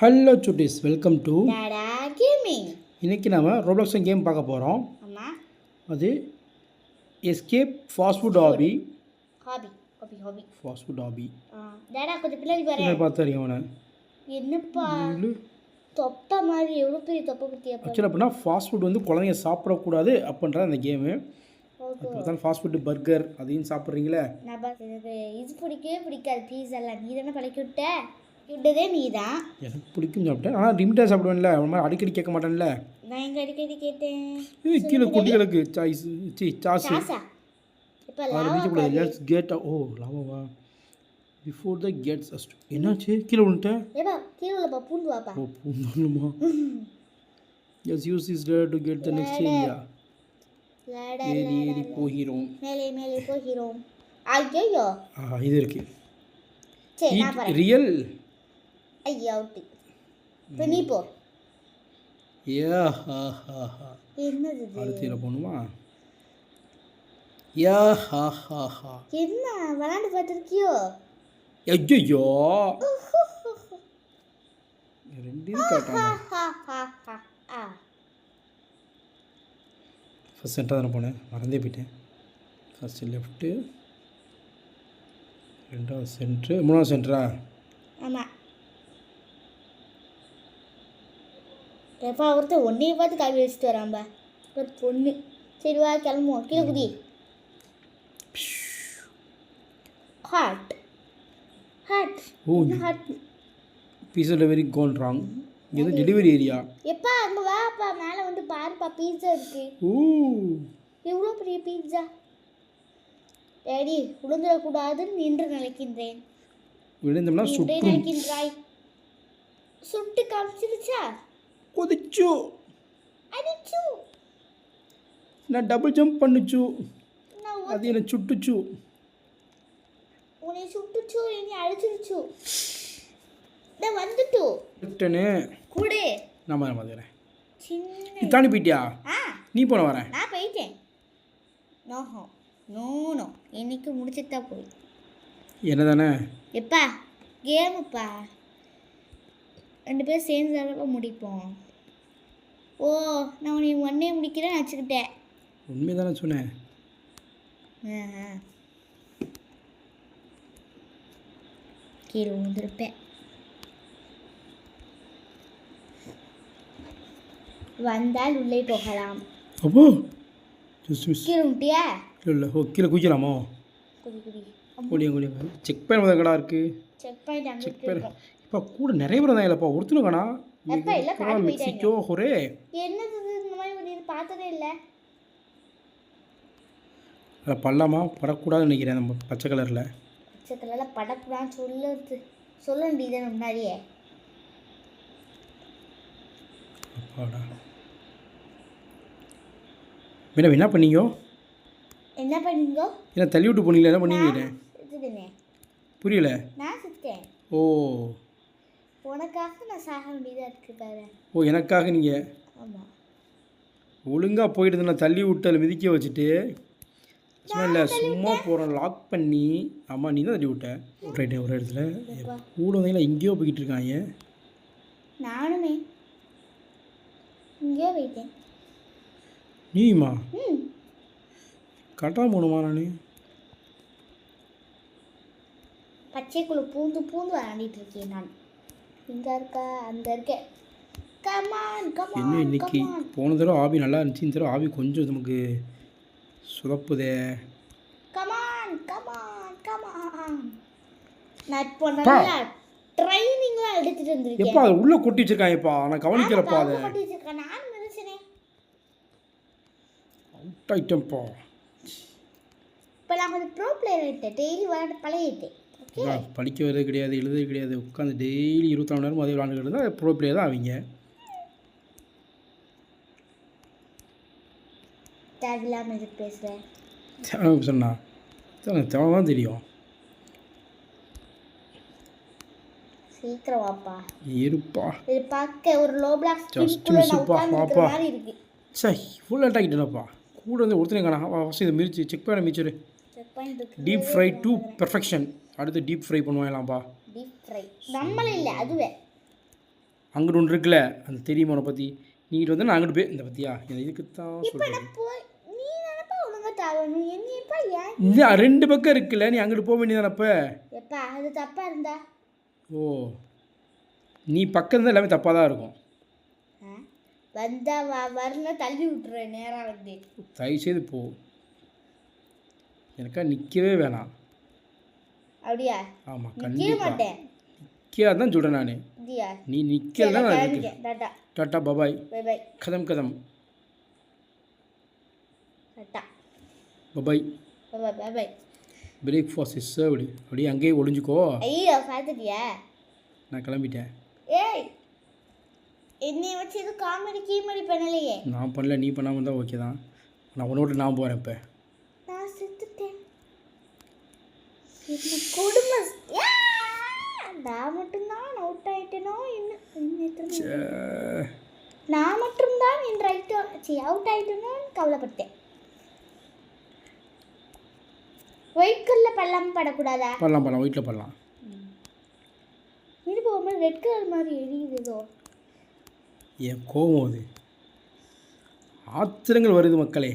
Hello Chutties, welcome to Tata gaming. இன்றைக்கி நாம் Roblox game பார்க்க போகிறோம். ஆமாம், அது escape fast food hobby. Hobby hobby hobby fast food hobby. Tata கொஞ்சம் பின்னாடி பாரு. என்ன பார்த்தாரு அவனை? என்னப்பா தொப்பை மாதிரி எவ்வளோ பெரிய தொப்பை பற்றியா? ஆக்சுவலாக அப்படின்னா ஃபாஸ்ட் ஃபுட் வந்து குழந்தைங்க சாப்பிடக்கூடாது அப்படின்ற அந்த கேமு. இப்போ தான் ஃபாஸ்ட் ஃபுட்டு பர்கர் அதையும் சாப்பிட்றீங்களே. நான் எனக்கு இது பிடிக்கவே பிடிக்காது. பீஸெல்லாம் நீ தானே பழக்கி விட்டதே நீ தான். எனக்கு பிடிக்கும் சாப்பிட்டேன், ஆனால் லிமிட்டாக சாப்பிடுவேன்ல, ஒரு மாதிரி அடிக்கடி கேட்க மாட்டேன்ல. நான் எங்கே அடிக்கடி கேட்டேன்? கீழே குட்டிகளுக்கு சாய்ஸ் சாஸு இப்போ வீச்சக்கூடாது. Let's get oh lava before the gets அஸ்ட். என்னாச்சு? கீழே விழுந்துட்டேன். ஏப்பா கீழே உள்ளப்பா பூண்டு வாப்பா. ஓ பூண்டுமா? Yes use is there to get the next area. ஏறி போகிறோம், மேலே போகிறோம். ஐயோ இது இருக்கு. சரி நான் பாரு. ரியல் ஐயா அவுட்டு. இப்போ நீ போ. யா ஹா ஹா ஹா. என்னது இது? அடுத்து போகணுமா? யா ஹா ஹா ஹா. என்ன விளாண்டு பார்த்துருக்கியோ? ஐயோ ரெண்டு இது காட்டாங்க. ஃபஸ்ட் சென்டராக தானே போனேன், மறந்தே போயிட்டேன். ஃபஸ்ட்டு லெஃப்ட்டு, ரெண்டாவது சென்ட்ரு, மூணாவது சென்டரா? ஆமாம். எப்போ ஒருத்தர் ஒன்றையும் பார்த்து காப்பி வச்சுட்டு வராம்பா ஒரு பொண்ணு. சரி வா கிளம்புவோம். கீழே குதி. Hot hot. Oh hot. Pizza delivery gone wrong. இது டெலிவரி ஏரியா. எப்பா அங்கே வாப்பா, மேலே வந்து பாருப்பா, பீட்சா இருக்கு. ஓ எவ்வளோ பெரிய பீட்சா. டேடி விழுந்துடக்கூடாதுன்னு நின்று நினைக்கின்றேன். விழுந்தோம்னா சுட்டு நினைக்கின்றாய். சுட்டு காமிச்சிருச்சா? கொதிச்சு அடிச்சு. நான் டபுள் ஜம்ப் பண்ணிச்சு, அது என்ன சுட்டுச்சு. உன்னை சுட்டுச்சு, என்னை அழிச்சிருச்சு. நான் வந்துட்டு விட்டனே கூட நான் வந்துடுறேன். சின்ன நீ தாண்டி போயிட்டியா? ஆ நீ போன வரேன். நான் போயிட்டேன். நோஹோ நோ நோ, இன்னைக்கு முடிச்சுட்டா போய். என்ன தானே எப்பா கேமுப்பா, ரெண்டு பேரும் சேர்ந்து தடவை முடிப்போம். ஓ நான் உன்னை ஒன்னே முடிக்கிறேன்னு வச்சுக்கிட்டேன். உண்மை தானே சொன்னேன். கீழே விழுந்திருப்பேன். வந்தால் உள்ளே போகலாம். அப்போ ஜஸ்ட் மிஸ். கீழே விட்டியா? இல்லை ஓ கீழே குதிக்கலாமோ? குடி குடி. கூடிய செக் பாயிண்ட் முதல் கடை இருக்குது. செக் பாயிண்ட் அங்கே செக் பாயிண்ட் இப்போ கூட நிறைய பேர் தான் இல்லைப்பா, ஒருத்தனும் காணா. எப்போ இல்லை காட்டு மெக்சிகோ ஒரே என்னது இந்த மாதிரி ஒரு இது பார்த்ததே இல்லை. அதில் பல்லாமா படக்கூடாதுன்னு நினைக்கிறேன். நம்ம பச்சை கலரில் பச்சை கலரில் படக்கூடாதுன்னு சொல்ல வேண்டியது முன்னாடியே. அப்பாடா மேடம் என்ன பண்ணீங்க? என்ன பண்ணீங்கோ? என்ன தள்ளி விட்டு போனீங்களா? என்ன பண்ணீங்க? இதுதானே புரியல. நான் சுத்தேன். ஓ உனக்காக நான் சாக வேண்டியதாக இருக்குது பாரு. ஓ எனக்காக நீங்கள் ஆமாம் ஒழுங்காக போயிட்டு நான் தள்ளி விட்டு அதில் மிதிக்க வச்சுட்டு இல்லை சும்மா போகிறோம் லாக் பண்ணி. ஆமாம் நீ தான் தள்ளி விட்ட. ரைட்டு ஒரு இடத்துல கூட வந்தீங்களா எங்கேயோ போய்கிட்டு இருக்காங்க. நானுமே இங்கேயோ போயிட்டேன். நீமா கரெக்டாக போகணுமா? நான் பச்சைக்குள்ளே பூந்து விளாண்டிட்டு இருக்கேன். நான் இங்கே இருக்கா அங்கே இருக்கேன். Come on come on. என்ன இன்னைக்கு போன தடவை ஆவி நல்லா இருந்துச்சு, இந்த தடவை ஆவி கொஞ்சம் நமக்கு சுதப்புதே. Come on come on come on. நான் இப்போ நல்லா ட்ரைனிங்லாம் எடுத்துகிட்டு வந்துருக்கேன். எப்பா அதை உள்ளே கொட்டி வச்சிருக்காங்கப்பா, நான் கவனிக்கலப்பா. அதை கொட்டி வச்சிருக்கேன் நான் நினச்சேனே. அவுட் ஐட்டம்ப்பா. இப்போ நான் கொஞ்சம் ப்ரோ பிளேயர் ஆகிட்டேன். டெய்லி விளையாட்டு பழகிட்டேன். ஓகே படிக்க வரது கிடையாது, எழுதவே கிடையாது, உட்காந்து டெய்லி 24 மணி நேரம் அதே விளாண்டுக்கிட்டு இருந்தால் ப்ரோ பிளேயர் தான் அவங்க. தேவையில்லாமல் எதுக்கு பேசுகிறேன்? தேவை சொன்னா தேவை தான் தெரியும். சீக்கிரம் வாப்பா இருப்பா. இது பார்க்க ஒரு லோ பிளாக் மாதிரி இருக்கு. சரி ஃபுல் அட்டாக் ஆகிட்டேனப்பா. கூட வந்து ஒருத்தனை காணா. ஃபஸ்ட் இதை மிரிச்சு செக் பண்ண மிச்சிரு. செக் பண்ணிட்டு டீப் ஃப்ரை டு பெர்ஃபெக்ஷன். அடுத்து டீப் ஃப்ரை பண்ணுவாங்களாம்ப்பா. டீப் ஃப்ரை நம்மள இல்லை அதுவே. அங்கிட்டு ஒன்று இருக்குல்ல அந்த தெரியுமா உன்னை பற்றி நீங்கிட்டு வந்து நான் அங்கிட்டு போய் இந்த பற்றியா இந்த இதுக்கு தான் இப்போ சொல்கிறேன் நான் போய் நீ நினைப்பா ஒழுங்கா தாவணும் என்னப்பா ஏன் இந்த 2 பக்கம் இருக்குல்ல நீ அங்கிட்டு போக வேண்டியதானப்ப எப்பா அது தப்பா இருந்தா ஓ நீ பக்கம் இருந்தால் எல்லாமே தப்பாக தான் இருக்கும் வந்தா வரணும் தள்ளி விட்டுருவேன் நேராக வந்து தயவுசெய்து போ எனக்கா நிற்கவே வேணாம் அப்படியா ஆமாம் நிற்கவே கண்டிப்பாக மாட்டேன் நிற்காது தான் சொல்கிறேன் நான் இந்தியா நீ நிற்கலாம் நான் இருக்கேன் டாட்டா டாட்டா பபாய் பை பை கதம் கதம் டாட்டா பபாய் bye bye bye bye breakfast is served அப்படியே அங்கேயே ஒளிஞ்சுக்கோ ஐயோ பார்த்துட்டியா நான் கிளம்பிட்டேன் ஏய் என்னைய வச்சு எதுவும் காமெடி கீமெடி பண்ணலையே நான் பண்ணல நீ பண்ணாமல் இருந்தால் ஓகே தான் நான் உன்னோட நான் போகிறேன் இப்போ நான் செத்துட்டேன் இந்த குடும்பம் நான் மட்டும்தான் அவுட் ஆயிட்டேனோ இன்னும் நான் மட்டும்தான் என் ரைட்டு அவுட் ஆயிட்டேனோ கவலைப்பட்டேன் ஒயிட் கலரில் பல்லாம் படக்கூடாதா பண்ணலாம் வீட்டில் பண்ணலாம் இது போகும்போது ரெட் கலர் மாதிரி எரியுது ஏதோ என் கோபம் அது ஆத்திரங்கள் வருது மக்களே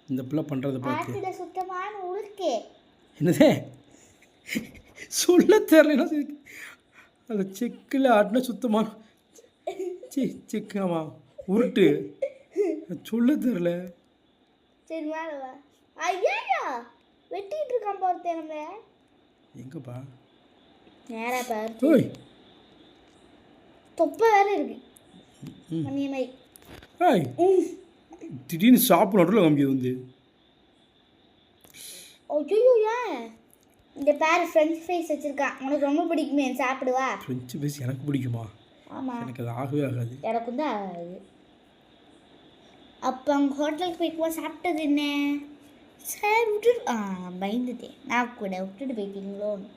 இந்த பிள்ளை பண்ணுறதை பார்த்து ஆற்றுல சுத்தமான உழுக்கே என்னதே சொல்ல தெரியலன்னா அந்த செக்கில் ஆட்டினா சுத்தமான செக்கு ஆமாம் உருட்டு சொல்ல தெரில சரி மேலே வா ஐயா வெட்டிட்டு இருக்கான் பார்த்தேன் நம்ம எங்கப்பா நேரா பாரு ஓய் தொப்பை வேற இருக்கு மணியமை ஏய் திடீர்னு சாப்பிட நடுவில் கம்பி வந்து ஐயோ ஏன் இந்த பேர் ஃப்ரெஞ்ச் ஃப்ரைஸ் வச்சுருக்கான் உனக்கு ரொம்ப பிடிக்குமே சாப்பிடுவா ஃப்ரெஞ்சு ஃப்ரைஸ் எனக்கு பிடிக்குமா ஆமாம் எனக்கு அது ஆகவே ஆகாது எனக்கும் தான் ஆகாது அப்போ அவங்க ஹோட்டலுக்கு போய்க்குவா சாப்பிட்டது என்ன சார் விட்டுட்டு பயந்துட்டேன் நான் கூட விட்டுட்டு போயிட்டீங்களோன்னு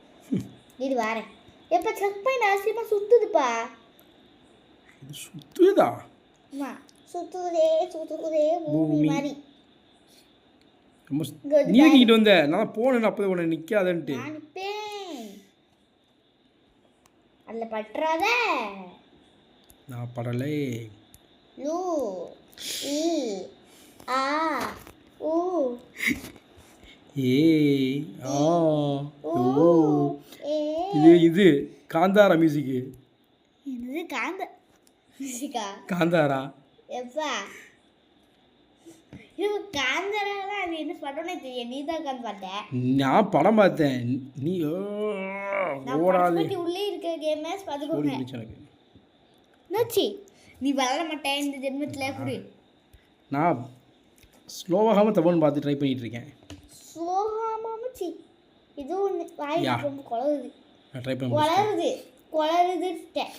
இது வாரேன் எப்போ செக் பண்ணி அவசியமாக சுற்றுதுப்பா இது சுத்துதா அம்மா சுற்றுதே பூமி மாதிரி ரொம்ப நீ இங்கிட்டு வந்த நான் போனேன் அப்போ உன்னை நிற்காதன்ட்டு நான் நிற்பேன் அதில் பற்றாத நான் படலை லூ ஈ ஆ ஊ ஏ ஆ ஓ ஏ இது காந்தாரா மியூசிக்கு என்னது காந்த மியூசிக்கா காந்தாரா எப்பா இது காந்தராலாம் அது என்ன படம்னே தெரியும் நீ தான் உட்காந்து பார்த்தேன் நான் படம் பார்த்தேன் நீ நான் ஓடாது படத்தை உள்ளே இருக்க கேமஸ் பார்த்துக்கோங்க எனக்கு நோச்சி நீ வளர மாட்டேன் இந்த ஜென்மத்தில் புரி நான் ஸ்லோவாகாமல் தவறுன்னு பார்த்து ட்ரை பண்ணிகிட்டு இருக்கேன் சோகாமாச்சி இது ஒன்று வாய் யா. ரொம்ப குளருது நான் ட்ரை பண்ண குளருதுட்டேன்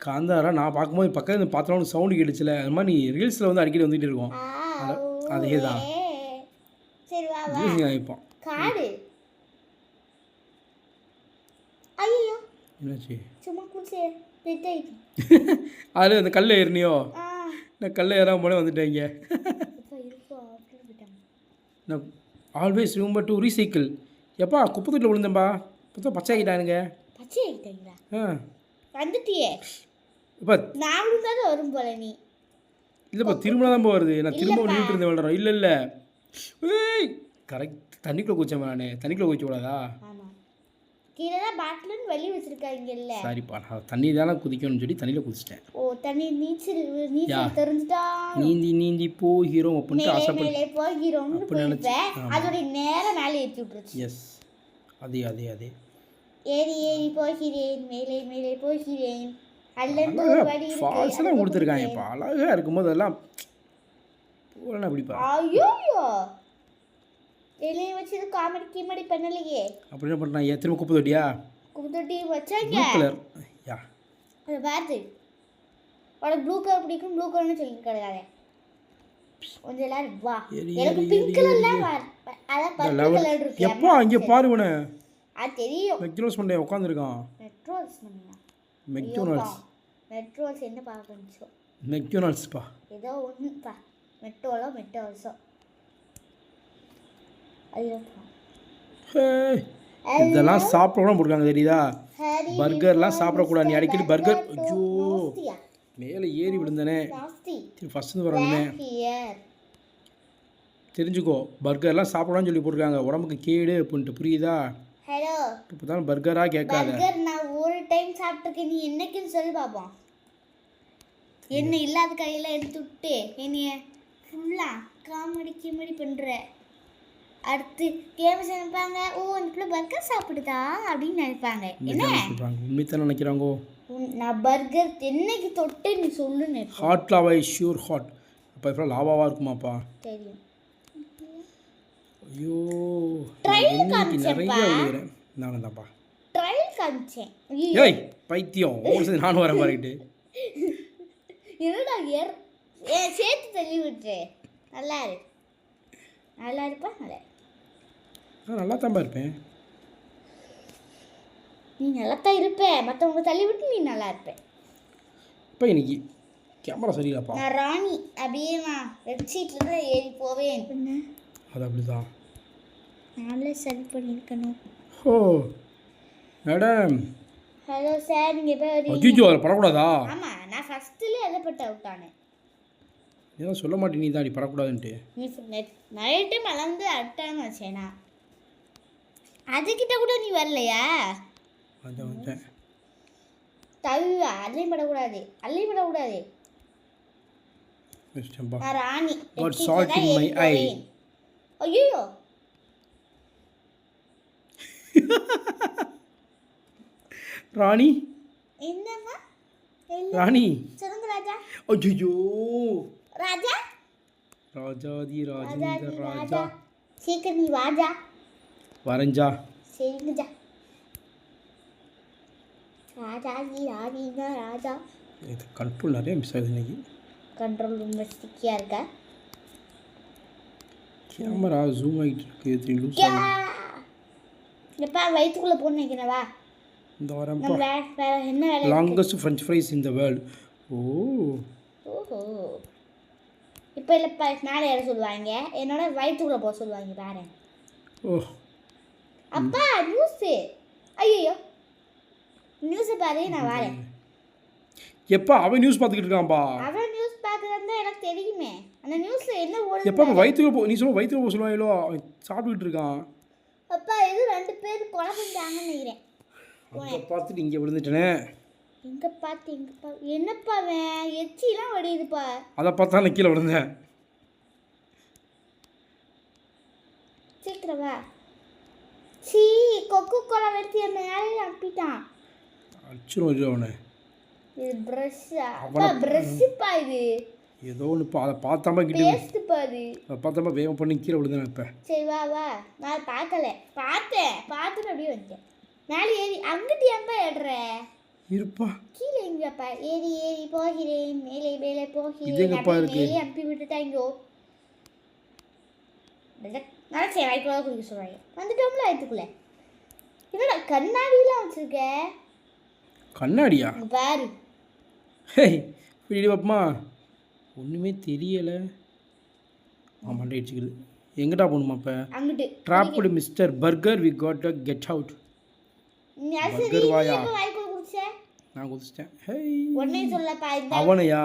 காந்தாரா நான் பார்க்கும்போது பக்கத்தில் பார்த்தோம்னு சவுண்டு கேட்டுச்சுல அது மாதிரி நீ ரீல்ஸில் வந்து அடிக்கடி வந்துகிட்டு இருக்கோம் அதே தான் சரி வா வா ஜூசிங் ஆகிப்பான் காடு ஐயோ என்னாச்சு சும்மா குடிச்சு பெட் ஆயிட்டு அதில் அந்த கல்லை ஏறினியோ ஆ நான் கல்லை ஏறாம போல வந்துட்டேங்க இப்போ இருக்கோ அப்படின்னு போயிட்டாங்க நான் ஆல்வேஸ் ரிமெம்பர் டு ரீசைக்கிள் எப்பா குப்பை தொட்டியில் விழுந்தேன்பா இப்போ பச்சை ஆகிட்டானுங்க பச்சை ஆகிட்டாங்களா ஆ வந்துட்டியே இப்போ நான் விழுந்தாலும் வரும் போல நீ இல்லைப்பா திரும்ப தான் வருது நான் திரும்ப நின்றுட்டு இருந்தேன் விளாட்றோம் இல்லை ஏய் கரெக்ட் தண்ணிக்குள்ளே குதிச்சேன் நான் தண்ணிக்குள்ளே குதிக்க கூடாதா ஆமாம் கீழே தான் பாட்டிலுன்னு வெளியே வச்சுருக்காங்கல்ல சாரிப்பா நான் தண்ணி தானே குதிக்கணும்னு சொல்லி தண்ணியில் குதிச்சிட்டேன் ஓ தண்ணி நீச்சல் தெரிஞ்சுட்டா நீந்தி போகிறோம் அப்படின்ட்டு மேலே ஆசைப்பட்டு மேலே போகிறோம்னு அப்படி நினைச்சு, போயிருப்பேன் அதோட நேரம் மேலே ஏற்றி விட்டுருச்சு எஸ் அதே ஏறி ஏறி போகிறேன் மேலே மேலே போகிறேன் அல்லது ஒரு வழி இருக்கு ஃபால்ஸ்லாம் கொடுத்துருக்காங்கப்பா அழகாக இருக்கும்போது அதெல்லாம் போகலாம் அப்படிப்பா ஐயோ வெளியே வச்சு காமெடி கீமெடி பண்ணலையே அப்படி என்ன பண்ணுறேன் திரும்ப குப்பை தொட்டியா குப்பத்தொட்டி வச்சாங்க ப்ளூ கலர் யா அதை பார்த்து உனக்கு ப்ளூ கலர் பிடிக்கும் ப்ளூ கலர்னு சொல்லிட்டு கிடையாது கொஞ்சம் எல்லாரும் வா ஏறி, எனக்கு ஏறி, பிங்க் கலர்லாம் அதான் பர்பிள் கலர் இருக்கு எப்பா இங்கே பாருவனே அது தெரியும் மெக்டோனல்ஸ் பண்ண உட்காந்துருக்கான் மெட்ரோல்ஸ் பண்ணுங்க மெக்டோனல்ஸ் மெட்ரோல்ஸ் என்ன பார்க்கணுச்சோ மெக்டோனல்ஸ்ப்பா ஏதோ ஒன்றுப்பா மெட்ரோல்ஸோ ஐயோப்பா இதெல்லாம் சாப்பிட கூட போட்டுருக்காங்க தெரியுதா ஹரி பர்கர்லாம் சாப்பிடக்கூடாது நீ அடிக்கடி பர்கர் ஐயோ நாஸ்தியா மேலே ஏறி விழுந்தனே நாஸ்தி ஃபஸ்ட்டு வரணுமே ஹியர் தெரிஞ்சுக்கோ பர்கர்லாம் சாப்பிடான்னு சொல்லி போட்டிருக்காங்க உடம்புக்கு கேடு அப்படின்ட்டு புரியுதா ஹலோ இப்போ தான் பர்கராக கேட்காத பர்கர் நான் ஒரு டைம் சாப்பிட்டுருக்கேன் நீ என்னைக்குன்னு சொல்லி பார்ப்போம் என்ன இல்லாத கையெல்லாம் எடுத்து விட்டு என்னைய ஃபுல்லாக காமெடி பண்ணுற அடுத்து கேமஸ் நினைப்பாங்க ஓ இந்த பிள்ளை பர்கர் சாப்பிடுதா அப்படின்னு நினைப்பாங்க என்ன சொல்கிறாங்க உண்மைத்தானே நினைக்கிறாங்கோ நான் பர்கர் என்னைக்கு தொட்டு நீ சொல்லுன்னு ஹாட் லாவா ஷூர் ஹாட் அப்போ இப்போ லாவாவாக இருக்குமாப்பா தெரியும் ஐயோ ட்ரையல் இன்னைக்கு நிறைய காமிச்சேன்ப்பா விழுகிறேன் நானும் தான்ப்பா ட்ரையல் காமிச்சேன் ஏய் பைத்தியம் ஒரு சரி நானும் வரேன் பாருக்கிட்டு என்னடா சேர்த்து தள்ளி விட்டுரு நல்லா இரு நல்லா இருப்பா நல்லா இரு. நான் நல்லா தான்ப்பா இருப்பேன் நீ நல்லா தான் இருப்ப மற்றவங்க தள்ளி விட்டு நீ நல்லா இருப்ப இப்போ இன்னைக்கு கேமரா சரியில்லைப்பா நான் ராணி அப்படியே நான் வெப்சைட்டில் தான் ஏறி போவேன் அது அப்படி தான் நானே சரி பண்ணியிருக்கணும் ஓ மேடம் ஹலோ சார் நீங்கள் எப்போ வரீங்க அஜிஜோ அதில் படக்கூடாதா ஆமாம் நான் ஃபஸ்ட்டுலேயே எதைப்பட்ட அவுட்டானேன் ஏன் சொல்ல மாட்டேன் நீ தான் நீ படக்கூடாதுன்ட்டு நீ நிறைய டைம் அளந்து அட்டான்னு வச்சேனா அதுக்கிட்ட கூட நீ வரலையா வந்து வந்தேன் தவிவா அள்ளையும் படக்கூடாது மிஸ்டம்பா நான் ராணி Got salt in my eye. ஐயோ ராணி என்னம்மா ராணி சொல்லுங்க ராஜா அஜிஜோ ராஜா ராஜாதி ராஜாதி ராஜேந்திர ராஜா ராஜா சீக்கிரம் நீ வாஜா வரஞ்சா சரிங்கஜா ராஜாதி ராஜீங்க ராஜா இது கண்ட்ரோல் நிறைய மிஸ் ஆகுது இன்னைக்கு கண்ட்ரோல் ரொம்ப ஸ்டிக்கியாக இருக்க கேமரா ஜூம் ஆகிட்டு இருக்கு லூஸ் எப்பா வயிற்றுக்குள்ளே போன்னு நினைக்கிறவா இந்த வரேன்ப்பா நம்ம வேற என்ன வேலை longest French fries in the world oh ஓஹோ இப்போ இல்லைப்பா மேலே ஏற சொல்லுவாங்க என்னோட வயிற்றுக்குள்ளே போக சொல்லுவாங்க பாரு ஓ அப்பா நியூஸு ஐயோ நியூஸை பாரு நான் வரேன் எப்பா அவன் நியூஸ் பார்த்துக்கிட்டு இருக்கான்ப்பா அவன் நியூஸ் பார்க்குறது தான் எனக்கு தெரியுமே அந்த நியூஸில் என்ன எப்பா ஓடுது வயிற்றுக்கு போ நீ சொல்ல வயிற்றுக்கு போக சொல்லுவாங்களோ அவன் சாப்பிட்டுக்கிட்டு இருக்கான் அப்பா எது 2 பேர் கொலை பண்ணிட்டாங்கன்னு நினைக்கிறேன் அதை பார்த்துட்டு இங்கே விழுந்துட்டேனே எங்கே பார்த்து என்னப்பா அவன் எச்சிலாம் வடியுதுப்பா அதை பார்த்தா நான் கீழே விழுந்தேன் சீக்கிரம் வா சீ கொக்கு கொலை வெட்டி என் மேலே அப்பிட்டான் அச்சுரும் இல்லை அவனை இது ப்ரஷ்ஷா அப்பா ப்ரஷ்ஷுப்பா இது ஏதோ ஒன்று அதை பார்த்தாம கிட்டே பேஸ்ட்டுப்பா அது அதை பார்த்தாம வேகம் பண்ணி கீழே விழுந்தேன் இப்போ சரி வா வா நான் பார்த்துட்டு அப்படியே வந்துட்டேன் மேலே ஏறி அங்கிட்டு ஏன்பா ஏடுற இருப்பா கீழே எங்கப்பா ஏறி போகிறேன் மேலே மேலே இது போகிறேன் எங்கப்பா இருக்கு? மேலே அனுப்பி விட்டுட்டாங்கோ நல்லா சரி வாய்க்குள்ள குடிக்க சொல்கிறாங்க வந்துட்டோம்ல வயிற்றுக்குள்ளே என்னடா கண்ணாடிலாம் வச்சுருக்க கண்ணாடியா இங்க பாரு ஹே இப்படி பாப்பமா ஒன்றுமே தெரியலை ஆமாண்டே அடிச்சுக்குது எங்கிட்டா போகணுமா இப்போ அங்கிட்டு trapped mister burger we got to get out நீ அரிசி Burger வாயா? வாய்க்குள்ள குடிச்ச நான் குதிச்சிட்டேன் ஹே உடனே சொல்லப்பா இந்த அவனையா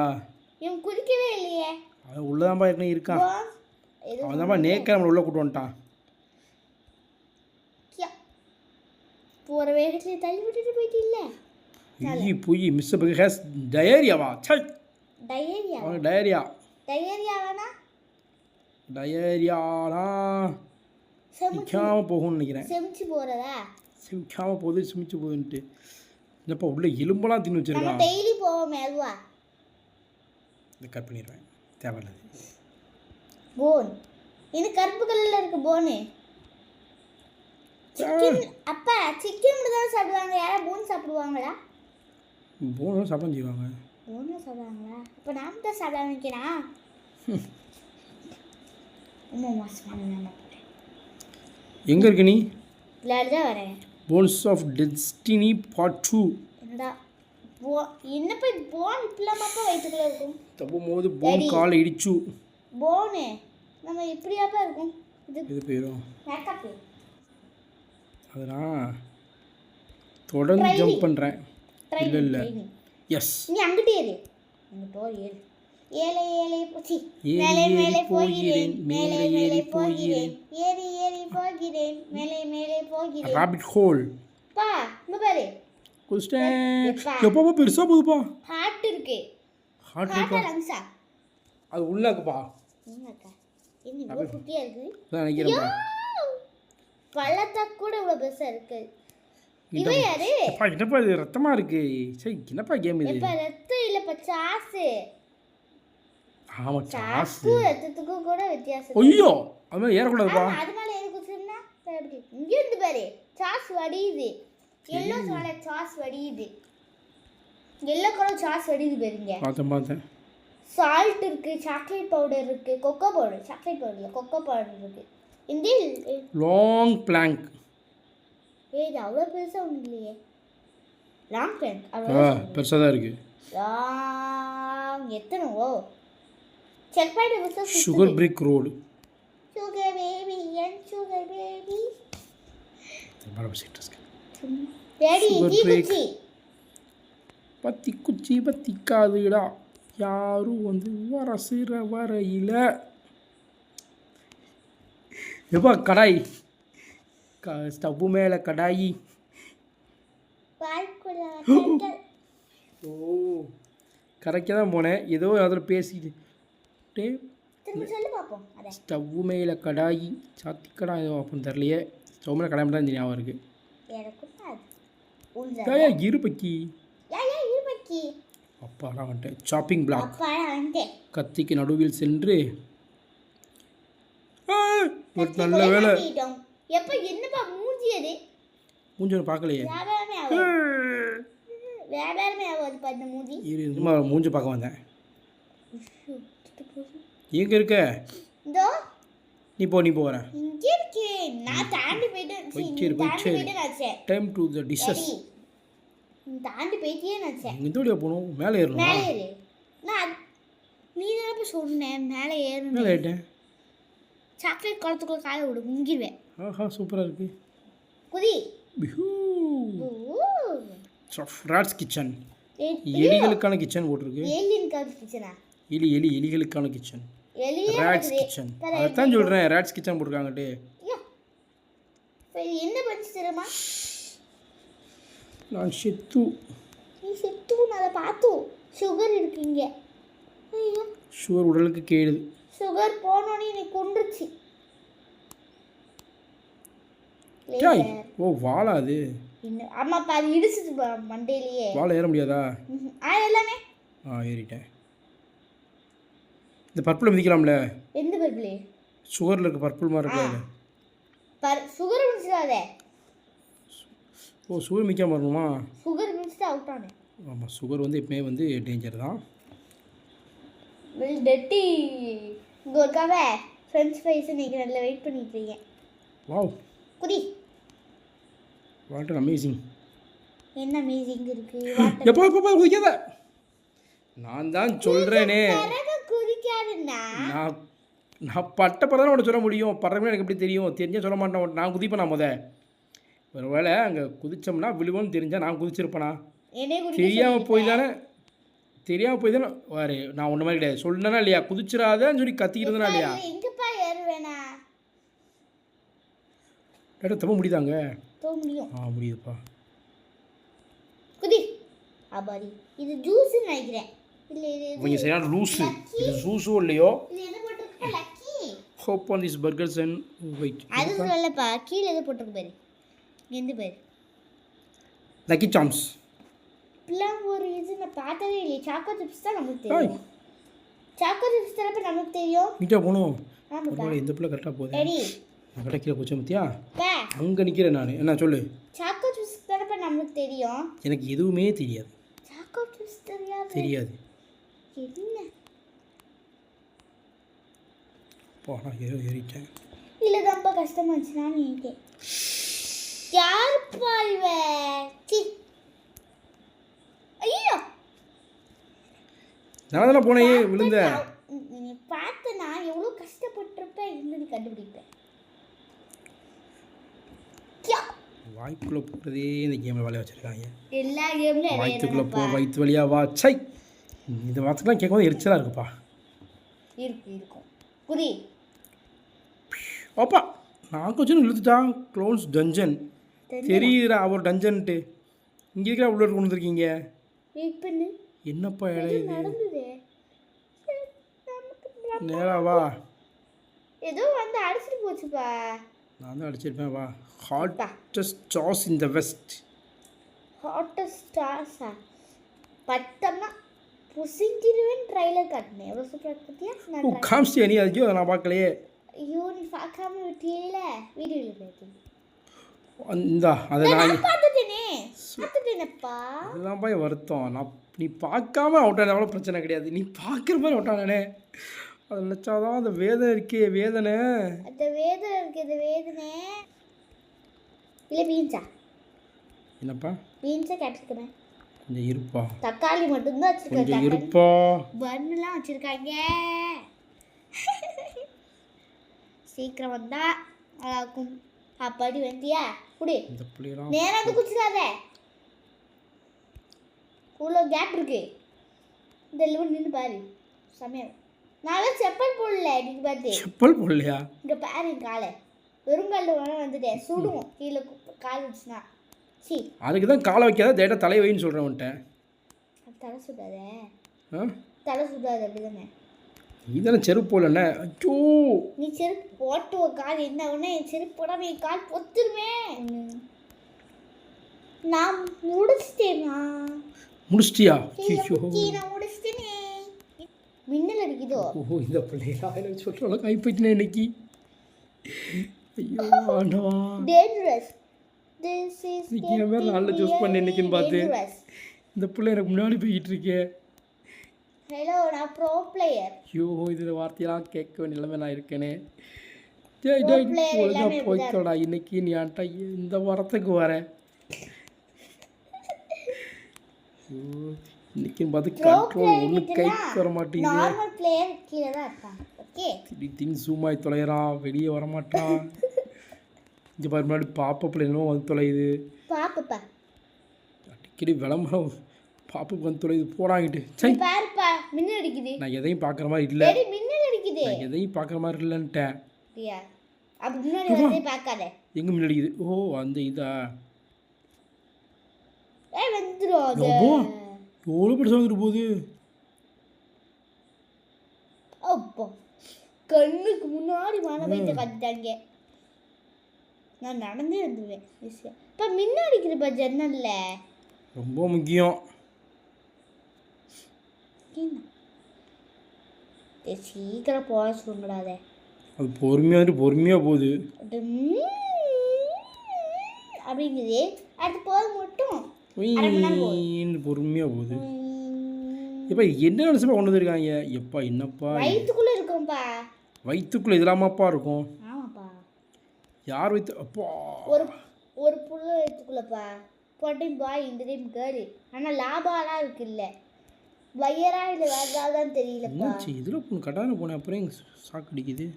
இவன் குதிக்கவே இல்லையே அவன் உள்ளதான்ப்பா ஏற்கனவே இருக்கான் boss, ஏதோ அவன் தான்ப்பா நேக்க நம்மளை உள்ளே கூட்டு வந்துட்டான் கியா. போற வேகத்துல தள்ளி விட்டுட்டு போயிட்டு இல்ல ஈ புய் மிஸ் பர்கர் ஹேஸ் டயரியாவா சை டயரியா அவனுக்கு டயரியா டயரியா வேணா டயரியானா சிக்காமல் போகும்னு நினைக்கிறேன் செமிச்சு போறதா சிக்காமல் போகுது சிமிச்சு போகுதுன்ட்டு என்னப்பா உள்ள எலும்பெல்லாம் தின்னு நம்ம வச்சிருக்கான் டெய்லி போவோமே அதுவா இதை கட் பண்ணிடுவேன் தேவையில்லாது போன் இது கருப்பு கலர்ல இருக்கு போனு சிக்கன் அப்பா சிக்கன் மட்டும் தான் சாப்பிடுவாங்க யாரா போன் சாப்பிடுவாங்களா போனும் சாப்பிட செய்வாங்க போன் சாப்பிடுவாங்களா அப்போ நாம தான் சாப்பிட வைக்கிறான் ரொம்ப மோசமான நம்ம எங்கே இருக்க நீ விளையாடு தான் வரேன் போன்ஸ் ஆஃப் டெஸ்டினி பார்ட் 2 என்னடா என்னப்பா இது போன் இப்படிலாமாப்பா வயிற்றுக்குள்ள இருக்கும் தப்பும் போது போன் காலை இடிச்சு போனு நம்ம இப்படியாப்பா இருக்கும் இது இது போயிடும் மேக்கப்பு அதனால் தொடர்ந்து ஜம்ப் பண்ணுறேன். இல்லை இல்லை ட்ரைனிங். எஸ். நீ அங்கிட்டே ஏறு. அங்கிட்டோ ஏறு. ஏழை ஏழை போச்சி. ஏறி மேலே ஏறி மேலே போகிறேன், போகிறேன். மேலே மேலே மேலே ஏறி போகிறேன். ஏறி ஏறி போகிறேன். மேலே மேலே போகிறேன். Rabbit hole. பா இங்க பாரு. குஸ்டேன் எப்பா. எப்பப்பா பெருசாக போகுதுப்பா. ஹார்ட் இருக்கு. ஹார்ட் ஹார்ட்டா இருக்கா? லங்ஸா? அது உள்ளாக்குப்பா. என்னக்கா? என்ன இவ்வளோ குட்டியா இருக்கு? அதான் நினைக்கிறேன்ப்பா. பள்ளத்தாக்கு கூட இவ்வளோ பெருசா இருக்கு. இவ யாரு? எப்பா என்னப்பா இது ரத்தமாக இருக்கு. சரி என்னப்பா கேம் இது? எப்ப ரத்தம் இல்லப்பா சாசு. ஆமாம் சாஸ். சாசுக்கும் ரத்தத்துக்கும் கூட வித்தியாசம் இருக்கு. ஐயோ அது மாதிரி ஏறக்கூடாதுப்பா. ஆமா, அது மேல ஏறி குதிச்சோம்னா எப்படி? இங்க இருந்து பாரு சாஸ் வடியுது. எல்லோ கலர் சாஸ் வடியுது. எல்லோ கலர் சாஸ் வடியுது பாருங்க. பார்த்தேன். சால்ட் இருக்கு, சாக்லேட் பவுடர் இருக்கு, கொக்கோ பவுடர், சாக்லேட் பவுடர் இல்ல கொக்கோ பவுடர் இருக்கு. இந்த லாங் பிளாங்க். இது அவ்வளோ பெருசா ஒன்றும் இல்லையே. லாங் பேங்க் பெருசாக தான் இருக்குது. லாங் எத்தனை ஓ செக் பாயிண்ட் புதுசாக sugar brick road. Sugar baby என் sugar baby daddy Sugar tea break. குச்சி. பத்தி குச்சி பத்திக்காதுடா யாரும் வந்து வரசிற வரையில். எப்பா கடாய் ஸ்டவ்வு மேலே கடாயி. பார்க்குள்ள ஓ கரெக்டாக தான் போனேன். ஏதோ அதில் பேசிக்கிட்டு திரும்ப சொல்லி பார்ப்போம். அத ஸ்டவ்வு மேலே கடாயி சாத்தி கடாய் அப்படின்னு தெரியலையே. ஸ்டவ் மேலே கடாய் மட்டும் தான் ஞாபகம் இருக்குது. எனக்கும் அது உள்ள ஏயா இருபக்கி யா யா இருபக்கி அப்பாடா வந்துட்டேன். Shopping block. அப்பா வந்து கத்திக்கு நடுவில் சென்று ஒரு நல்ல வேலை. எப்ப என்னப்பா மூஞ்சி அது மூஞ்சி பார்க்கலையே. வியாபாரமே ஆகாது. வியாபாரமே ஆகாது பா இந்த மூஞ்சி. சும்மா மூஞ்சி பார்க்க வந்தேன். எங்கே இருக்க? இதோ நீ போ வரேன். இங்க இருக்கே. நான் தாண்டி போயிட்டேன். நாச்சே டைம் டு த டிஷஸ். தாண்டி போயிட்டே நாச்சே. எந்த வழியாக போகணும்? மேலே ஏறணும். மேலே ஏறு. நான் நீ தானே போய் சொன்னேன் மேலே மேலே ஏறணும். ஏறிட்டேன். சாக்லேட் குளத்துக்குள்ள காய விடு முங்கிடுவேன். ஆஹா சூப்பராக இருக்கு. குதி. பிஹூ ஊ. Rats kitchen. ஏ- எலிகளுக்கான கிச்சன் போட்டிருக்கு. ஏலியன் கார் கிச்சனா? எலிகளுக்கான கிச்சன். எலியே ராட்ஸ் இருக்குது. கிச்சன். அதைத்தான் சொல்கிறேன். ராட்ஸ் கிச்சன் போட்டிருக்காங்கட்டு. ஐயோ. இப்ப இது என்ன பண்ணி தெரியுமா? நான் செத்து. நீ செத்து அதை பார்த்து சுகர் இருக்கு இங்க. ஐயோ சுகர் உடலுக்கு கேடு. சுகர் போனோடனே நீ கொண்டுருச்சு. டாய் ஓ வாழா அது. இன்னும் ஆமாப்பா அது இடிச்சுது மண்டையிலேயே. வாழை ஏற முடியாதா? எல்லாமே ஏறிட்டேன். இந்த பர்பிளை மிதிக்கலாம்ல? எந்த பருப்புலே? சுகரில் இருக்க பர்பிள் மாதிரி இருக்காது. சுகர் மிதிச்சிடாதே. ஓ சுகர் மிதிக்காம வரணுமா? சுகர் மிதிச்சுட்டு அவுட் ஆனேன். ஆமாம் சுகர் வந்து எப்பவுமே வந்து டேஞ்சர் தான். வெல் டெட்டி இங்கே ஒருக்காவே ஃப்ரெஞ்ச் ஃப்ரைஸ் நீங்கள் நல்லா வெயிட் பண்ணிட்டு இருக்கேன். வாவ் குதி. Water amazing. என்ன அமேசிங் இருக்கு? எப்போ குதிக்காத. நான் தான் சொல்கிறேனே. குதிக்காதுன்னா நான் பட்ட படம் உனக்கு சொல்ல முடியும். படுறமே எனக்கு எப்படி தெரியும்? தெரிஞ்சால் சொல்ல மாட்டேன். நான் குதிப்பேன். நான் ஒரு வேளை அங்கே குதிச்சோம்னா விழுவோன்னு தெரிஞ்சால் நான் குதிச்சிருப்பேனா? தெரியாமல் போய் தானே வாரு. நான் ஒன்று மாதிரி கிடையாது. சொல்லணும்னா இல்லையா குதிச்சிடாதான்னு சொல்லி கத்திக்கிறதுனா இல்லையா? எங்கப்பா ஏறுவேனா? டேட்டா தப்ப முடியுதாங்க? முடியும். முடியுதுப்பா. குதி. அபாரி இது ஜூஸ்னு நினைக்கிறேன். இல்லை இது இவங்க சரியான லூஸு. இது ஜூஸோ இல்லையோ? இது என்ன போட்டிருக்கு? Lucky. Hop on this burgers and wait. அது சொல்லப்பா கீழே எது போட்டிருக்கு பாரு. எந்த பாரு? Lucky Sam's. இப்பெல்லாம் ஒரு இது நான் பார்த்ததே இல்லையே. சாக்கோ சிப்ஸ் தான் நமக்கு தெரியும். சாக்கோ சிப்ஸ் தானப்ப நமக்கு தெரியும். நீட்டாக போகணும். ஆமாப்பா. இந்த பிள்ளை கரெக்டாக போகுது. ரெடி. நான் கரெக்டாக கீழே போச்சேன் பத்தியா? பா அங்கே நிற்கிறேன் நான். என்ன சொல்லு? சாக்கோ சிப்ஸ் தானப்ப நமக்கு தெரியும். எனக்கு எதுவுமே தெரியாது. சாக்கோ சிப்ஸ் தெரியாது. என்ன? நான் ஏறிட்டேன். இல்லை தான்ப்பா கஷ்டமாச்சு. நான் நினைக்கிறேன் யாருப்பா இவன்? சி ஐயோ நான் தானே போனேன் விழுந்த. நீ பார்த்து நான் எவ்வளோ கஷ்டப்பட்டிருப்பேன் இருந்து நீ கண்டுபிடிப்பேன். வாய்க்குள்ளே போகிறதே இந்த கேமில் வேலையை வச்சுருக்காங்க. எல்லா கேம்லையும் வயிற்றுக்குள்ளே போ, வயிற்று வழியா வா. சை, இந்த வார்த்தைலாம் கேட்கும்போது எரிச்சலாக இருக்குப்பா. இருக்கும் புரி. பாப்பா நான் கொஞ்சம் இழுத்துட்டான். க்ளோன்ஸ் டஞ்சன் தெரியுதுடா அவர் டஞ்சன்ட்டு. இங்கே இருக்கிற உள்ள கொண்டு வந்திருக்கீங்க. வெயிட் பண்ணு. என்னப்பா இடம் இது? நடந்தது நேரா வா. ஏதோ வந்து அடிச்சிட்டு போச்சுப்பா. நான் தான் அடிச்சிருப்பேன். வா. Hottest sauce in the west. Hottest ஸ்டார்ஸா பத்தம்மா புசிஞ்சிருவேன் ட்ரைலர் காட்டினேன். எவ்வளோ சூப்பராக பற்றியா? ஓ காமிச்சியா நீ? ஐயோ நான் பார்க்கலையே. ஐயோ நீ பார்க்காம விட்டியில வீடியோவில் பார்த்து. இந்தா அதை நான் பார்த்துட்டேனே பார்த்துட்டேனப்பா. அதுதான் போய் வருத்தம். நான் நீ பார்க்காம அவுட் ஆன எவ்வளோ பிரச்சனை கிடையாது. நீ பார்க்குற மாதிரி அவுட் ஆனானே அது நினச்சாதான் அந்த வேதனை இருக்கே வேதனை. அந்த வேதனை இருக்கு. அந்த வேதனை இல்லை பீன்ஸா? என்னப்பா பீன்ஸா கேட்டிருக்கிறேன். கொஞ்சம் இருப்பா. தக்காளி மட்டும்தான் கொஞ்சம் வச்சுருக்காங்க. இருப்பா. பன்னுலாம் வச்சுருக்காங்க. சீக்கிரம் வந்தா நல்லாயிருக்கும். அப்படி வந்தியா குடி. இந்த பிள்ளைலாம் நேரம் வந்து குச்சிடாத. இவ்வளோ கேப் இருக்கு. இந்த லெவல் நின்று பாரு. சமயம் நான் செப்பல் போடல. நீங்கள் பார்த்து செப்பல் போடலையா? இங்கே பாரு காலை வெறுங்காலில் வேணா வந்துட்டேன். சுடுவோம் கீழே கால் வச்சுனா. சி அதுக்கு தான் காலை வைக்காத தேட்ட தலை வைன்னு சொல்கிறேன் உன்ட்ட. தலை சுடாத. ஆ தலை சுடாது அப்படி தானே? இதெல்லாம் செருப்பு போடலண்ணே. அச்சோ நீ செருப்பு போட்டு ஒரு கால் என்ன ஒன்று என் செருப்பு போடாம என் கால் பொத்துருவேன். நான் முடிச்சிட்டேனா? முடிச்சிட்டியா? நான் முடிச்சிட்டேனே. மின்னல் அடிக்குதோ? ஓ இந்த பிள்ளைகளா எனக்கு சொல்கிற அளவுக்கு ஆகி போயிட்டுனே இன்னைக்கு. ஐயோ ஆண்டவா. டேஞ்சரஸ். திஸ் இஸ் இன்னைக்கு என் பேர் நல்ல சூஸ் பண்ணி இன்னைக்குன்னு பார்த்து இந்த பிள்ளை எனக்கு முன்னாடி போய்கிட்டு இருக்கே. ஹலோ நான் ப்ரோ பிளேயர். ஐயோ இது வார்த்தையெல்லாம் கேட்க வேண்டிய நிலைமை நான் இருக்கேனே. எல்லாமே போய்த்தோடா இன்னைக்கு நீ ஆண்டா இந்த வாரத்துக்கு வரேன். இன்னைக்குன்னு பார்த்து கண்ட்ரோல் ஒன்று கைக்கு வர மாட்டேங்குது. நார்மல் பிளேயர் கீழே தான் இருப்பாங்க. ஓகே திடீர்னு ஜூம் ஆகி தொலைகிறான். வெளியே வரமாட்டான். இங்கே பாரு முன்னாடி பாப்பா பிள்ளைங்களும் வந்து தொலையுது. பாப்பா அடிக்கடி விளம்பரம் பாப்புக்கு வந்து தொலையுது. போடாங்கிட்டு சரி பாருப்பா மின்னல் அடிக்குது. நான் எதையும் பார்க்குற மாதிரி இல்லை. சரி மின்னல் அடிக்குது. நான் எதையும் பார்க்குற மாதிரி இல்லைன்ட்டேன். ஐயா அப்படி முன்னாடி வந்து பார்க்காத. எங்கே முன்னாடி அடிக்குது? ஓ அந்த இதா வந்துடும் அது. எவ்வளோ பெருசாக வந்துட்டு போகுது. அப்போ கண்ணுக்கு முன்னாடி மனதை காட்டிட்டாங்க. நான் நடந்தே வந்துடுவேன் ஈஸியாக. இப்போ மின்ன அடிக்குதுப்பா ஜன்னல்ல. ரொம்ப முக்கியம். சீக்கிரம் போக சொல்லுங்கடாத. அது பொறுமையாக வந்துட்டு பொறுமையாக போகுது. அப்படிங்குது. அடுத்து போக மட்டும் பொறுமையாக போகுது. எப்பா என்ன நினச்சப்பா கொண்டு வந்துருக்காங்க? எப்பா என்னப்பா வயிற்றுக்குள்ளே இருக்கும்ப்பா. வயிற்றுக்குள்ளே இதெல்லாமாப்பா இருக்கும்? ஆமாப்பா. யார் வயிற்று? அப்பா ஒரு புள்ள வயிற்றுக்குள்ளப்பா. போட்டையும் பாய் இந்த டைம் கேர்ள். ஆனால் லாபாலாம் இருக்குல்ல. வயரா இல்லை வேறதான் தெரியலப்பா. என்னாச்சு இதில் பொண்ணு கட்டான போனேன். அப்புறம் எங்க சாக்கடிக்குது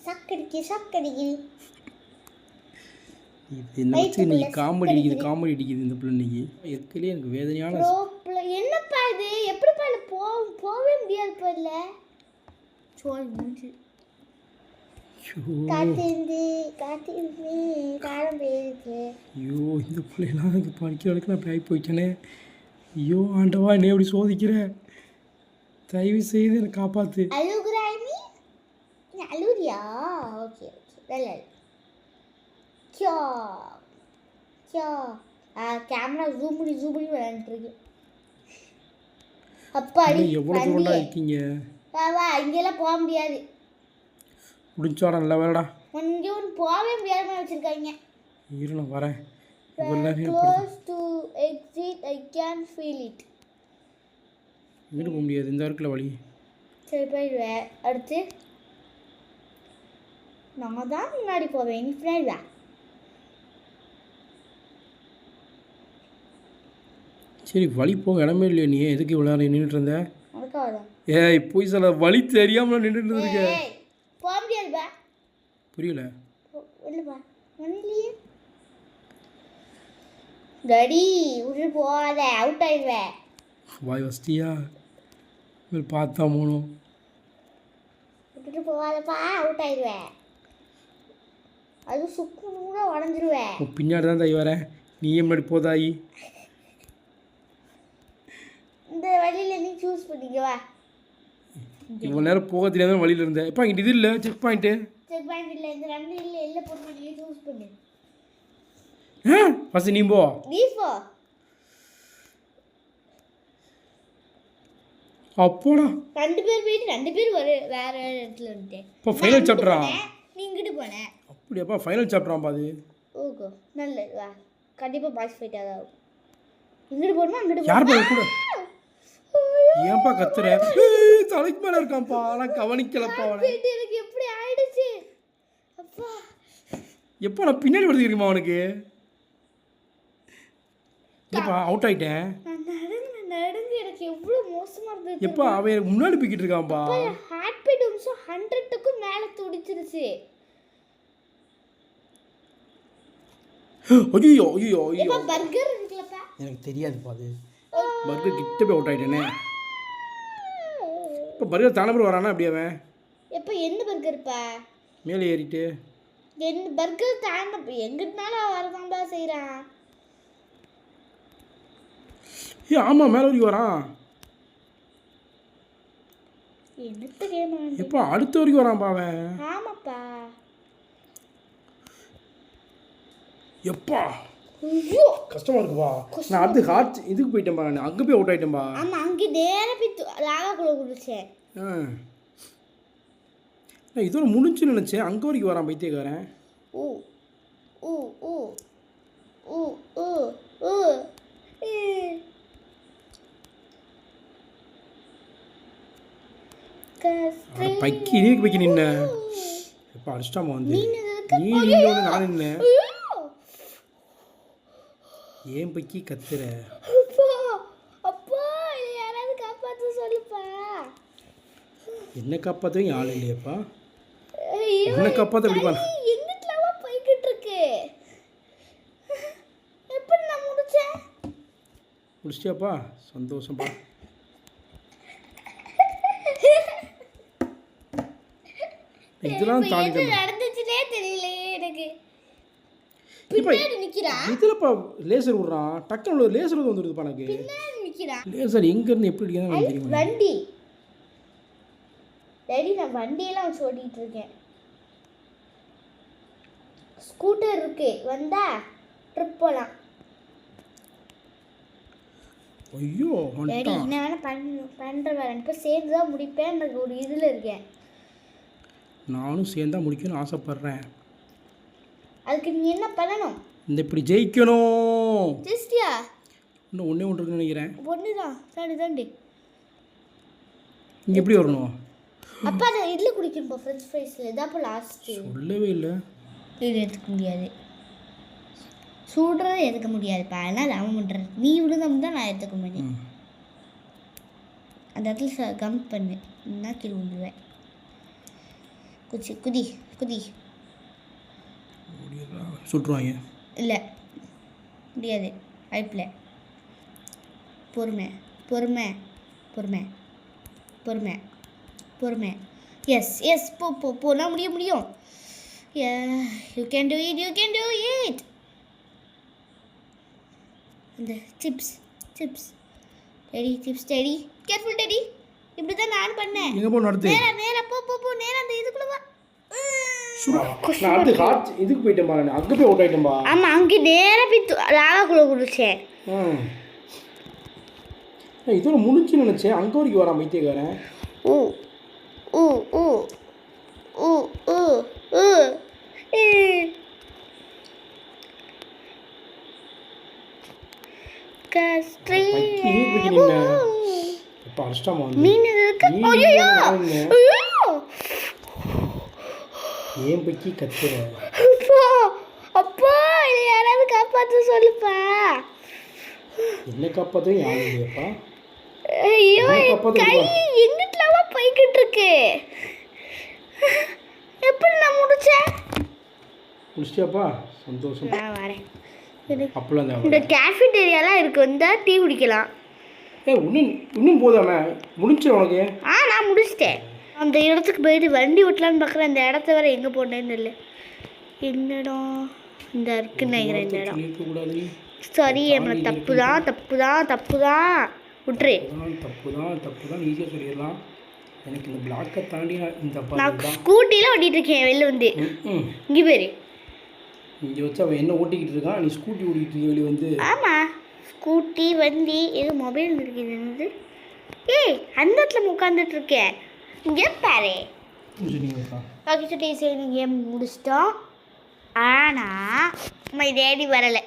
சக்கடிக்குது. இது என்ன வச்சு நீ காமெடி அடிக்குது இந்த பிள்ளை. இன்னைக்கு இருக்கலே எனக்கு வேதனையான. என்னப்பா இது? எப்படிப்பா இல்லை போகவே முடியாதுப்பா. இல்லை சோழ் முடிஞ்சு காத்திருந்து காலம் போயிருக்கு. ஐயோ இந்த பிள்ளைலாம் எனக்கு படிக்கிற அளவுக்கு நான் அப்படி ஆகி போயிட்டேனே. ஐயோ ஆண்டவா என்ன எப்படி சோதிக்கிற? தயவு செய்து என்னை காப்பாற்று. அழுகுறாய் நீ அழுகுறியா? ஓகே நல்லா கேமரா ஜூம் பண்ணி விளையாண்டுருக்கு. அப்பாடி எவ்வளோ தூரண்டா இருக்கீங்க? வா இங்கெல்லாம் போக முடியாது. முடிஞ்சாடா நல்லா வேறடா. கொஞ்சம் போகவே முடியாத வச்சுருக்காங்க. இரு நான் வரேன். Close to exit, I can feel it. வீடு போக முடியாது. இந்த இருக்குல்ல வழி. சரி போயிடுவேன். அடுத்து நான் தான் முன்னாடி போவேன். நீ பின்னாடி வா. சரி வழி போக இடமே இல்லையா? நீ எதுக்கு இவ்வளோ நேரம் நின்றுட்டு இருந்த? அதுக்காகதான். ஏய் போய் சொல்ல வழி தெரியாமல் நின்றுட்டு இருக்க. போக முடியாதுப்பா. புரியல. இல்லைப்பா ஒன்றும் இல்லையே. ரெடி விட்டு போகாத, அவுட் ஆயிடுவேன். வாய் வசதியா இவர் பார்த்தா மூணும் விட்டுட்டு போகாதப்பா, அவுட் ஆயிடுவேன். அது சுக்கு கூட உடஞ்சிருவேன். உன் பின்னாடி தான் தாய் வரேன், நீயே முன்னாடி போதாயி. இந்த வழியில் நீ சூஸ் பண்ணிக்க வா. இவ்வளோ நேரம் போக தெரியாத வழியில் இருந்தேன். இப்போ இங்கிட்ட இது இல்லை செக் பாயிண்ட்டு. செக் பாயிண்ட் இல்லை, இந்த ரெண்டு இல்லை, எல்லாம் போட்டு நீ சூஸ் பண்ணு. ஃபஸ்ட்டு நீ போ. நீ போ. அப்போடா ரெண்டு பேர் போயிட்டு ரெண்டு பேர் ஒரு வேற இடத்துல இருந்தேன். இப்போ ஃபைனல் சாப்டரா? நீ இங்கிட்டு போனேன். அப்படியாப்பா ஃபைனல் சாப்டராப்பா அது? ஓகோ நல்லது வா. கண்டிப்பாக பாஸ் ஃபைட்டாக தான் ஆகும். இங்கிட்டு போகணுமா அங்கிட்டு யார் போகணுமா? கூட ஏன்பா கத்துற? தலைக்கு மேலே இருக்கான்ப்பா, ஆனால் கவனிக்கலப்பா அவனை. எனக்கு எப்படி ஆயிடுச்சு அப்பா. எப்போ நான் பின்னாடி வருதுமா அவனுக்கு? எப்பா அவுட் ஆயிட்டேன். நடுங்க எனக்கு எவ்வளோ மோசமாக இருந்தது. எப்பா அவன் எனக்கு முன்னாடி போய்கிட்டு இருக்கான்ப்பா. ஹார்ட் பீட் நிமிஷம் 100க்கும் மேலே துடிச்சிருச்சு. ஐயோ ஐயோ ஐயோ, இப்போ பர்கர் இருக்குல்லப்பா. எனக்கு தெரியாதுப்பா அது. பர்கர் கிட்ட போய் அவுட் ஆயிட்டேனே. இப்போ பர்கர் தானே வரானா அப்படியே அவன்? எப்போ என்ன பர்கர்ப்பா? மேலே ஏறிட்டு என்ன பர்கர் தாண்ட எங்கிட்டனாலும் வரதான்பா செய்கிறான். ஆமாம் மேலே வரைக்கும் வரான். என்னத்த கேமா? எப்போ அடுத்த வரைக்கும் வரான்ப்பா அவன். ஆமாப்பா. எப்பா ஐயோ கஷ்டமா இருக்குப்பா. நான் அடுத்து ஹார்ட் இதுக்கு போயிட்டேன்பா, நான் அங்கே போய் அவுட் ஆயிட்டேன்பா. ஆமாம் அங்கே நேராக போய் லாகாக்குள்ளே குடிச்சேன். நான் இதோட முடிஞ்சுன்னு நினச்சேன், அங்கே வரைக்கும் வரான் பைத்தியக்காரன். ஊ ஊ ஊ ஊ ஊ ஊ பைக்கி நீக்கு பைக்கி நின்ன. எப்போ அடிச்சிட்டாமா வந்து நீ நின்று நான் நின்னேன். ஏன் பைக்கி கத்துற? அப்பா யாராவது காப்பாற்ற சொல்லுப்பா. என்ன காப்பாற்றவும் ஆள் இல்லையாப்பா? என்ன காப்பாற்ற எப்படிப்பா? எங்கிட்டலாமா போய்கிட்டு இருக்கு. எப்படி நான் முடிச்சேன்? முடிச்சிட்டியாப்பா? சந்தோஷம்ப்பா. இதெல்லாம் தாண்டி நடந்துச்சுனே தெரியலையே எனக்கு. இப்போ பின்னாடி நிக்கிறான். இதில்ப்பா லேசர் விட்றான், டக்குனு ஒரு லேசர் வந்துடுதுப்பா எனக்கு. பின்னாடி நிக்கிறான். லேசர் எங்கேருந்து எப்படி அடிக்கிறான்னு எனக்கு தெரியுமா? வண்டி டேடி, நான் வண்டியெல்லாம் வச்சு ஓட்டிகிட்டு இருக்கேன். ஸ்கூட்டர் இருக்கு, வந்தா ட்ரிப் போகலாம். ஐயோ டேடி என்ன வேணால் பண்ணுற வேலை இப்போ சேர்ந்து தான் முடிப்பேன் ஒரு இதில் இருக்கேன். நானும் சேர்ந்தா முடிக்கணும்னு ஆசைப்பட்றேன். அதுக்கு நீ என்ன பண்ணணும்? இந்த இப்படி ஜெயிக்கணும். ஜெஸ்டியா இன்னும் ஒன்றே ஒன்று இருக்குன்னு நினைக்கிறேன். ஒன்று தான் தாண்டி தாண்டி. இங்கே எப்படி வரணும்? அப்பா அதை இதில் குடிக்கணும்ப்பா, ஃப்ரெஞ்ச் ஃப்ரைஸில். இதாப்போ லாஸ்ட்டு. சொல்லவே இல்லை. இது எடுத்துக்க முடியாது, சூடுறதை எடுக்க முடியாதுப்பா. அதனால் அவன் பண்ணுறது நீ விழுந்தம் தான் நான் எடுத்துக்க முடியும். அந்த இடத்துல கம் பண்ணு, நான் கீழே விழுவேன். குச்சி குதி குதி. சுட்டுருவாங்க. இல்லை முடியாது, வாய்ப்பில்லை. பொறுமை பொறுமை பொறுமை பொறுமை பொறுமை. எஸ் எஸ் போ போ போனால் முடியும். You can do it, you can do it. இந்த chips chips teddy, chips teddy, careful teddy. இப்படி தான் நான் பண்ணேன். எங்கே போகணும் அடுத்து? நேரா போ போ போ, நேரா அந்த இதுக்குள்ள வா. நான் அடுத்து ஹார்ட் இதுக்கு போயிட்டேன்பா, நான் அங்கே போய் அவுட் ஆகிட்டேன்பா. ஆமாம் அங்கே நேராக போய் லாகாக்குள்ளே குடிச்சேன். இதோட முடிஞ்சுன்னு நினச்சேன், அங்கே வரைக்கும் வரான் பைத்தியக்காரன். ஊ ஊ ஊ ஊ ஊ ஊ கஸ்ட்ரி. இப்போ அடிச்சிட்டாமா வந்து. மீன் இருக்கு. ஐயோ ஐயோ ஏன் பைக்கி கத்துற? அப்பா அப்பா இதை யாராவது காப்பாற்ற சொல்லுப்பா. என்ன காப்பாற்றவும் யாரும் இல்லையாப்பா? ஐயோ கை எங்கிட்டலாமா போய்கிட்டு இருக்கு. எப்படி நான் முடிச்சேன்? முடிச்சிட்டியாப்பா? சந்தோஷம். நான் வரேன். அப்பெல்லாம் இந்த தேவை. கேஃபிடேரியாலாம் இருக்குது, வந்தால் டீ குடிக்கலாம். இன்னும் போதாமே முடிஞ்சு உனக்கு. நான் முடிச்சிட்டேன். அந்த இடத்துக்கு போயிட்டு வண்டி ஓட்டலான்னு பார்க்குறேன். அந்த இடத்த வேற எங்கே போனேன்னு இல்லை. என்னடா இந்த இருக்குன்னு நினைக்கிறேன் இந்த இடம். இருக்கக்கூடாது. சாரி, நம்ம தப்பு தான் விட்டுரு. தப்பு தான் ஈஸியாக சொல்லிடலாம். எனக்கு இந்த பிளாக்கை தாண்டி இந்த நான் ஸ்கூட்டியில் ஓட்டிகிட்டு இருக்கேன் வெளில வந்து. இங்கே பேர் இங்கே வச்சு அவன் என்ன ஓட்டிக்கிட்டு இருக்கான், நீ ஸ்கூட்டி ஓட்டிக்கிட்டு இருக்க வெளியே வந்து. ஆமாம், ஸ்கூட்டி வண்டி ஏதோ மொபைல் இருக்குது என்னது. ஏய், அந்த இடத்துல உட்காந்துட்டு இருக்கேன். இங்கே பாரு. ஓகே சுட்டி, சரி கேம் முடிச்சிட்டோம். ஆனால் நம்ம டேடி வரலை.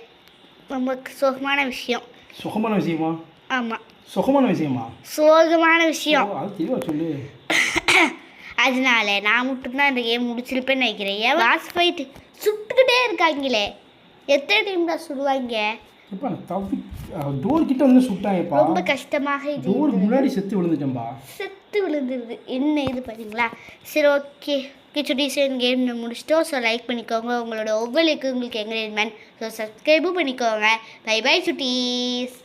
ரொம்ப சுகமான விஷயம். சுகமான விஷயமா? ஆமாம், சுகமான விஷயமா? சோகமான விஷயம். அது தெளிவாக சொல்லு. அதனால நான் மட்டும்தான் இந்த கேம் முடிச்சிருப்பேன்னு நினைக்கிறேன். ஏன் லாஸ்ட் ஃபைட் சுட்டுக்கிட்டே இருக்காங்களே, எத்தனை டைம் தான் சுடுவாங்க? இப்போ டோர் கிட்ட வந்து சுட்டாங்கப்பா. ரொம்ப கஷ்டமாக இது. டோருக்கு முன்னாடி செத்து விழுந்துட்டேன்பா. செத்து விழுந்துருது. என்ன இது பார்த்தீங்களா? சரி, ஓகே கிச்சுடிசன் கேம் முடிச்சிட்டோம். ஸோ லைக் பண்ணிக்கோங்க. உங்களோட ஒவ்வொருக்கு உங்களுக்கு என்கரேஜ்மெண்ட். ஸோ சப்ஸ்கிரைபும் பண்ணிக்கோங்க. By by Chutties.